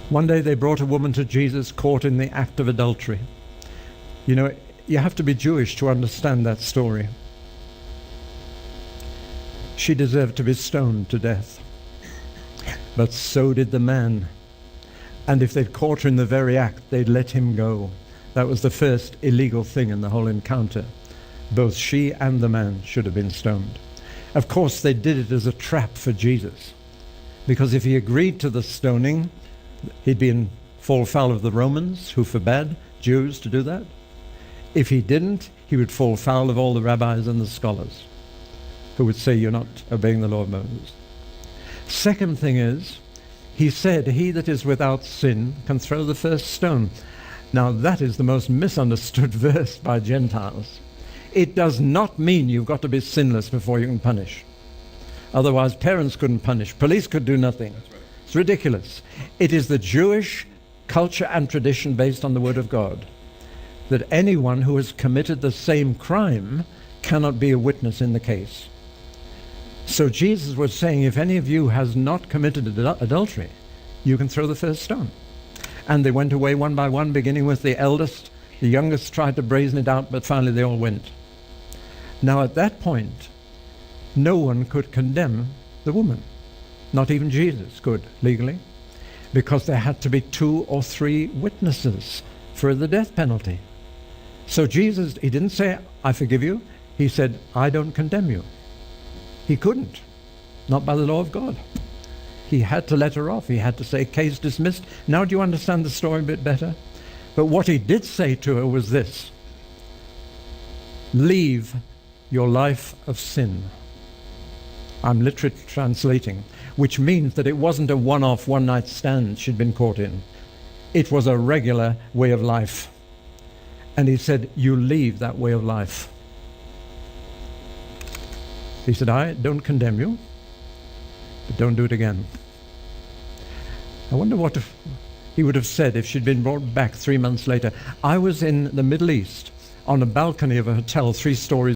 One day they brought a woman to Jesus caught in the act of adultery. You know, you have to be Jewish to understand that story. She deserved to be stoned to death. But so did the man. And if they'd caught her in the very act, they'd let him go. That was the first illegal thing in the whole encounter. Both she and the man should have been stoned. Of course, they did it as a trap for Jesus, because if he agreed to the stoning, he'd fall foul of the Romans, who forbade Jews to do that. If he didn't, he would fall foul of all the rabbis and the scholars, who would say, you're not obeying the law of Moses. Second thing is, he said, he that is without sin can throw the first stone. Now that is the most misunderstood verse by Gentiles. It does not mean you've got to be sinless before you can punish. Otherwise, parents couldn't punish. Police could do nothing. That's right. It's ridiculous. It is the Jewish culture and tradition based on the Word of God that anyone who has committed the same crime cannot be a witness in the case. So Jesus was saying, if any of you has not committed adultery, you can throw the first stone. And they went away one by one, beginning with the eldest. The youngest tried to brazen it out, but finally they all went. Now at that point, no one could condemn the woman. Not even Jesus could, legally, because there had to be 2 or 3 witnesses for the death penalty. So Jesus, he didn't say, I forgive you. He said, I don't condemn you. He couldn't, not by the law of God. He had to let her off. He had to say, case dismissed. Now do you understand the story a bit better? But what he did say to her was this: leave your life of sin. I'm literally translating, which means that it wasn't a one-off, one-night stand she'd been caught in. It was a regular way of life. And he said, you leave that way of life. He said, I don't condemn you, but don't do it again. I wonder what he would have said if she'd been brought back 3 months later. I was in the Middle East on a balcony of a hotel 3 stories